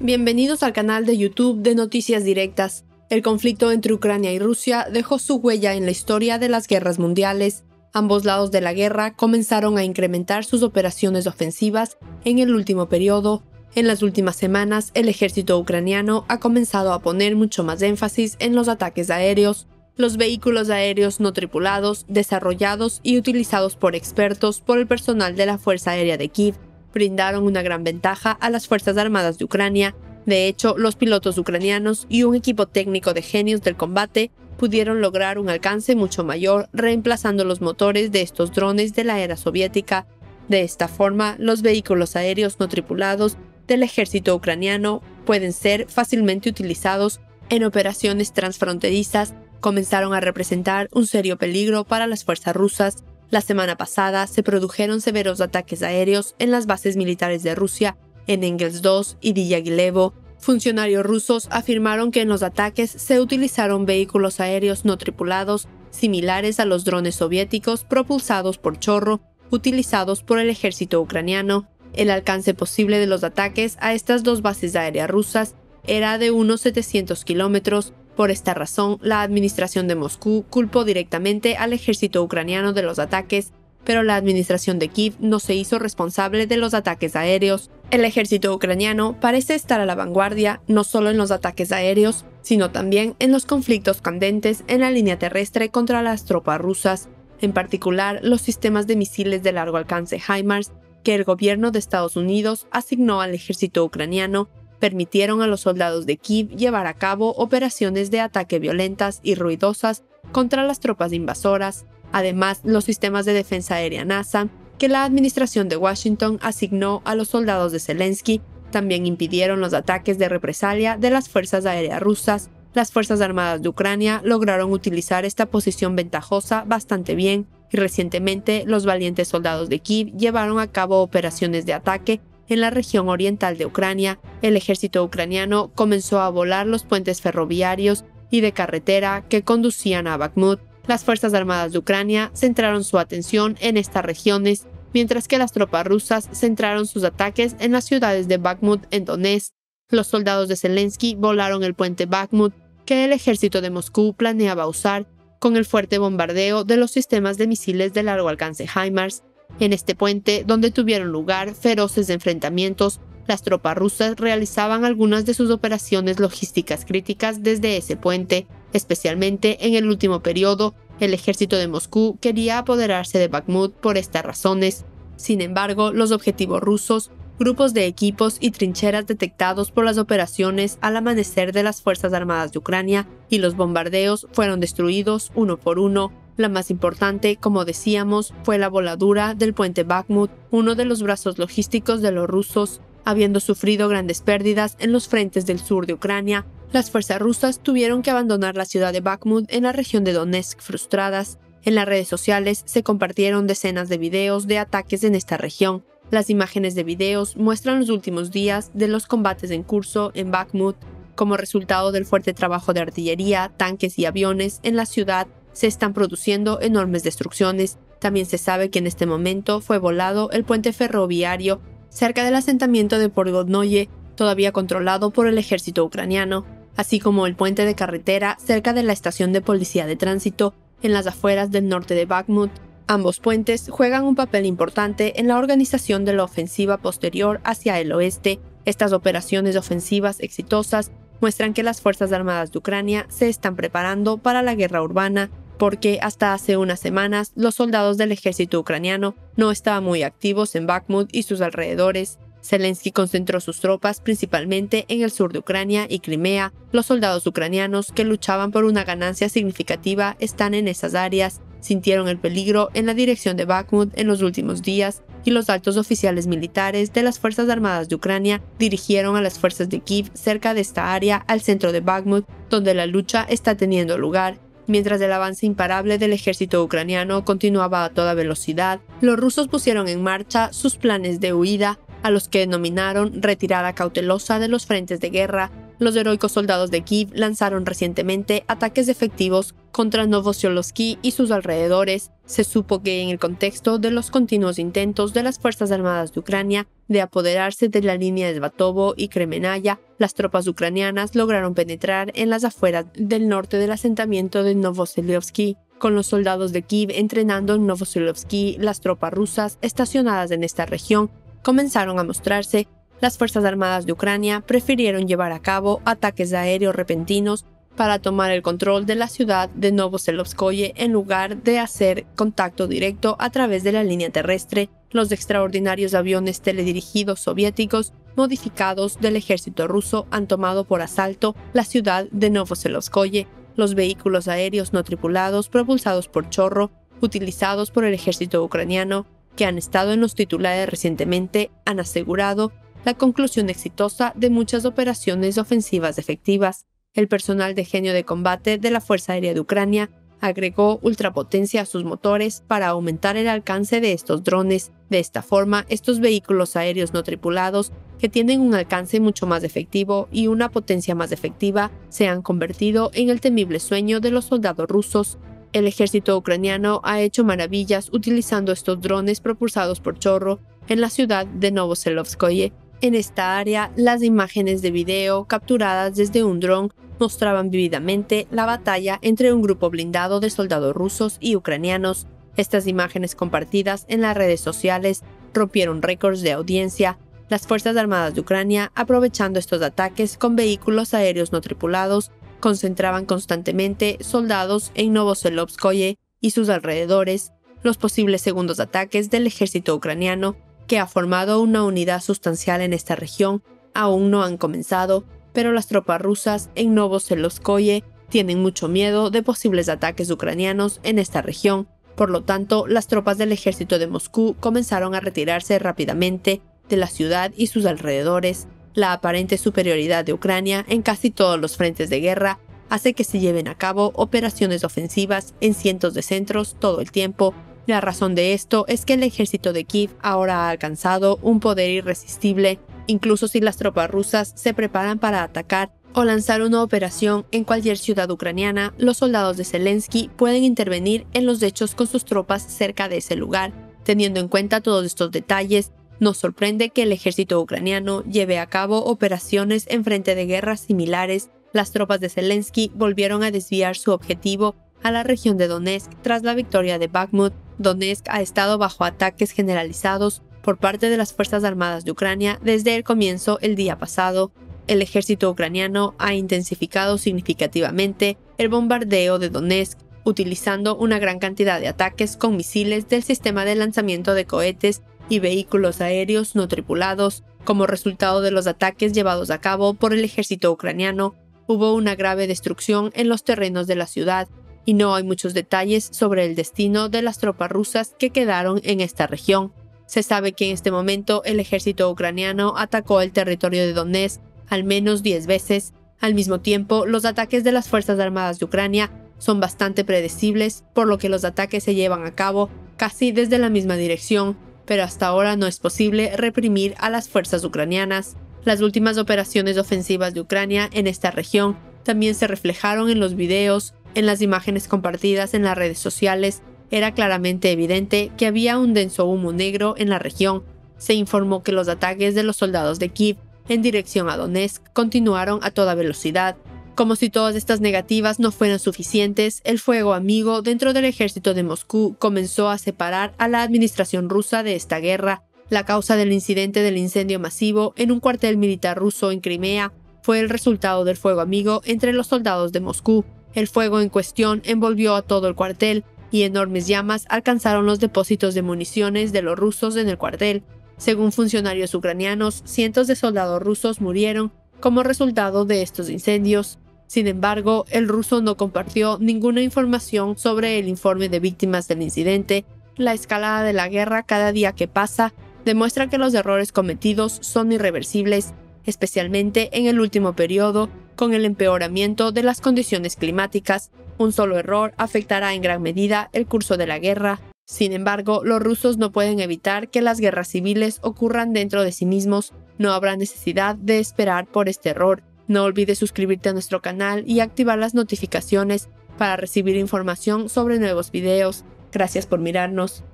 Bienvenidos al canal de YouTube de Noticias Directas. El conflicto entre Ucrania y Rusia dejó su huella en la historia de las guerras mundiales. Ambos lados de la guerra comenzaron a incrementar sus operaciones ofensivas en el último periodo. En las últimas semanas, el ejército ucraniano ha comenzado a poner mucho más énfasis en los ataques aéreos. Los vehículos aéreos no tripulados, desarrollados y utilizados por expertos por el personal de la Fuerza Aérea de Kiev, brindaron una gran ventaja a las Fuerzas Armadas de Ucrania. De hecho, los pilotos ucranianos y un equipo técnico de genios del combate pudieron lograr un alcance mucho mayor reemplazando los motores de estos drones de la era soviética. De esta forma, los vehículos aéreos no tripulados del ejército ucraniano pueden ser fácilmente utilizados en operaciones transfronterizas. Comenzaron a representar un serio peligro para las fuerzas rusas. La semana pasada se produjeron severos ataques aéreos en las bases militares de Rusia, en Engels 2 y Diaghilevo. Funcionarios rusos afirmaron que en los ataques se utilizaron vehículos aéreos no tripulados, similares a los drones soviéticos propulsados por chorro, utilizados por el ejército ucraniano. El alcance posible de los ataques a estas dos bases aéreas rusas era de unos 700 kilómetros. Por esta razón, la administración de Moscú culpó directamente al ejército ucraniano de los ataques, pero la administración de Kiev no se hizo responsable de los ataques aéreos. El ejército ucraniano parece estar a la vanguardia no solo en los ataques aéreos, sino también en los conflictos candentes en la línea terrestre contra las tropas rusas, en particular los sistemas de misiles de largo alcance HIMARS que el gobierno de Estados Unidos asignó al ejército ucraniano. Permitieron a los soldados de Kiev llevar a cabo operaciones de ataque violentas y ruidosas contra las tropas invasoras. Además, los sistemas de defensa aérea NASAM, que la administración de Washington asignó a los soldados de Zelensky, también impidieron los ataques de represalia de las fuerzas aéreas rusas. Las Fuerzas Armadas de Ucrania lograron utilizar esta posición ventajosa bastante bien, y recientemente los valientes soldados de Kiev llevaron a cabo operaciones de ataque en la región oriental de Ucrania. El ejército ucraniano comenzó a volar los puentes ferroviarios y de carretera que conducían a Bakhmut. Las Fuerzas Armadas de Ucrania centraron su atención en estas regiones, mientras que las tropas rusas centraron sus ataques en las ciudades de Bakhmut en Donetsk. Los soldados de Zelensky volaron el puente Bakhmut, que el ejército de Moscú planeaba usar, con el fuerte bombardeo de los sistemas de misiles de largo alcance HIMARS. En este puente, donde tuvieron lugar feroces enfrentamientos, las tropas rusas realizaban algunas de sus operaciones logísticas críticas desde ese puente. Especialmente en el último periodo, el ejército de Moscú quería apoderarse de Bakhmut por estas razones. Sin embargo, los objetivos rusos, grupos de equipos y trincheras detectados por las operaciones al amanecer de las Fuerzas Armadas de Ucrania y los bombardeos fueron destruidos uno por uno. La más importante, como decíamos, fue la voladura del puente Bakhmut, uno de los brazos logísticos de los rusos. Habiendo sufrido grandes pérdidas en los frentes del sur de Ucrania, las fuerzas rusas tuvieron que abandonar la ciudad de Bakhmut en la región de Donetsk frustradas. En las redes sociales se compartieron decenas de videos de ataques en esta región. Las imágenes de videos muestran los últimos días de los combates en curso en Bakhmut. Como resultado del fuerte trabajo de artillería, tanques y aviones en la ciudad, se están produciendo enormes destrucciones. También se sabe que en este momento fue volado el puente ferroviario cerca del asentamiento de Podgodnoye, todavía controlado por el ejército ucraniano, así como el puente de carretera cerca de la estación de policía de tránsito en las afueras del norte de Bakhmut. Ambos puentes juegan un papel importante en la organización de la ofensiva posterior hacia el oeste. Estas operaciones ofensivas exitosas muestran que las Fuerzas Armadas de Ucrania se están preparando para la guerra urbana, porque hasta hace unas semanas los soldados del ejército ucraniano no estaban muy activos en Bakhmut y sus alrededores. Zelensky concentró sus tropas principalmente en el sur de Ucrania y Crimea. Los soldados ucranianos que luchaban por una ganancia significativa están en esas áreas, sintieron el peligro en la dirección de Bakhmut en los últimos días, y los altos oficiales militares de las Fuerzas Armadas de Ucrania dirigieron a las fuerzas de Kiev cerca de esta área al centro de Bakhmut, donde la lucha está teniendo lugar. Mientras el avance imparable del ejército ucraniano continuaba a toda velocidad, los rusos pusieron en marcha sus planes de huida, a los que denominaron retirada cautelosa de los frentes de guerra. Los heroicos soldados de Kiev lanzaron recientemente ataques efectivos contra Novosiyolsk y sus alrededores. Se supo que en el contexto de los continuos intentos de las Fuerzas Armadas de Ucrania de apoderarse de la línea de Svatovo y Kremenaya, las tropas ucranianas lograron penetrar en las afueras del norte del asentamiento de Novosiyolsk. Con los soldados de Kiev entrenando en Novosiyolsk, las tropas rusas estacionadas en esta región comenzaron a mostrarse. Las Fuerzas Armadas de Ucrania prefirieron llevar a cabo ataques aéreos repentinos para tomar el control de la ciudad de Novoselivskoye en lugar de hacer contacto directo a través de la línea terrestre. Los extraordinarios aviones teledirigidos soviéticos modificados del ejército ruso han tomado por asalto la ciudad de Novoselivskoye. Los vehículos aéreos no tripulados propulsados por chorro, utilizados por el ejército ucraniano, que han estado en los titulares recientemente, han asegurado la conclusión exitosa de muchas operaciones ofensivas efectivas. El personal de genio de combate de la Fuerza Aérea de Ucrania agregó ultrapotencia a sus motores para aumentar el alcance de estos drones. De esta forma, estos vehículos aéreos no tripulados, que tienen un alcance mucho más efectivo y una potencia más efectiva, se han convertido en el temible sueño de los soldados rusos. El ejército ucraniano ha hecho maravillas utilizando estos drones propulsados por chorro en la ciudad de Novoselivskoye. En esta área, las imágenes de video capturadas desde un dron mostraban vívidamente la batalla entre un grupo blindado de soldados rusos y ucranianos. Estas imágenes compartidas en las redes sociales rompieron récords de audiencia. Las Fuerzas Armadas de Ucrania, aprovechando estos ataques con vehículos aéreos no tripulados, concentraban constantemente soldados en Novoselivskoye y sus alrededores. Los posibles segundos ataques del ejército ucraniano, que ha formado una unidad sustancial en esta región, aún no han comenzado, pero las tropas rusas en Novoselivskoye tienen mucho miedo de posibles ataques ucranianos en esta región. Por lo tanto, las tropas del ejército de Moscú comenzaron a retirarse rápidamente de la ciudad y sus alrededores. La aparente superioridad de Ucrania en casi todos los frentes de guerra hace que se lleven a cabo operaciones ofensivas en cientos de centros todo el tiempo. La razón de esto es que el ejército de Kiev ahora ha alcanzado un poder irresistible. Incluso si las tropas rusas se preparan para atacar o lanzar una operación en cualquier ciudad ucraniana, los soldados de Zelensky pueden intervenir en los hechos con sus tropas cerca de ese lugar. Teniendo en cuenta todos estos detalles, nos sorprende que el ejército ucraniano lleve a cabo operaciones en frente de guerras similares. Las tropas de Zelensky volvieron a desviar su objetivo a la región de Donetsk tras la victoria de Bakhmut. Donetsk ha estado bajo ataques generalizados por parte de las Fuerzas Armadas de Ucrania desde el comienzo el día pasado. El ejército ucraniano ha intensificado significativamente el bombardeo de Donetsk, utilizando una gran cantidad de ataques con misiles del sistema de lanzamiento de cohetes y vehículos aéreos no tripulados. Como resultado de los ataques llevados a cabo por el ejército ucraniano, hubo una grave destrucción en los terrenos de la ciudad, y no hay muchos detalles sobre el destino de las tropas rusas que quedaron en esta región. Se sabe que en este momento el ejército ucraniano atacó el territorio de Donetsk al menos 10 veces. Al mismo tiempo, los ataques de las Fuerzas Armadas de Ucrania son bastante predecibles, por lo que los ataques se llevan a cabo casi desde la misma dirección, pero hasta ahora no es posible reprimir a las fuerzas ucranianas. Las últimas operaciones ofensivas de Ucrania en esta región también se reflejaron en los videos. En las imágenes compartidas en las redes sociales, era claramente evidente que había un denso humo negro en la región. Se informó que los ataques de los soldados de Kiev en dirección a Donetsk continuaron a toda velocidad. Como si todas estas negativas no fueran suficientes, el fuego amigo dentro del ejército de Moscú comenzó a separar a la administración rusa de esta guerra. La causa del incidente del incendio masivo en un cuartel militar ruso en Crimea fue el resultado del fuego amigo entre los soldados de Moscú. El fuego en cuestión envolvió a todo el cuartel y enormes llamas alcanzaron los depósitos de municiones de los rusos en el cuartel. Según funcionarios ucranianos, cientos de soldados rusos murieron como resultado de estos incendios. Sin embargo, el ruso no compartió ninguna información sobre el informe de víctimas del incidente. La escalada de la guerra cada día que pasa demuestra que los errores cometidos son irreversibles, especialmente en el último periodo, con el empeoramiento de las condiciones climáticas. Un solo error afectará en gran medida el curso de la guerra. Sin embargo, los rusos no pueden evitar que las guerras civiles ocurran dentro de sí mismos. No habrá necesidad de esperar por este error. No olvides suscribirte a nuestro canal y activar las notificaciones para recibir información sobre nuevos videos. Gracias por mirarnos.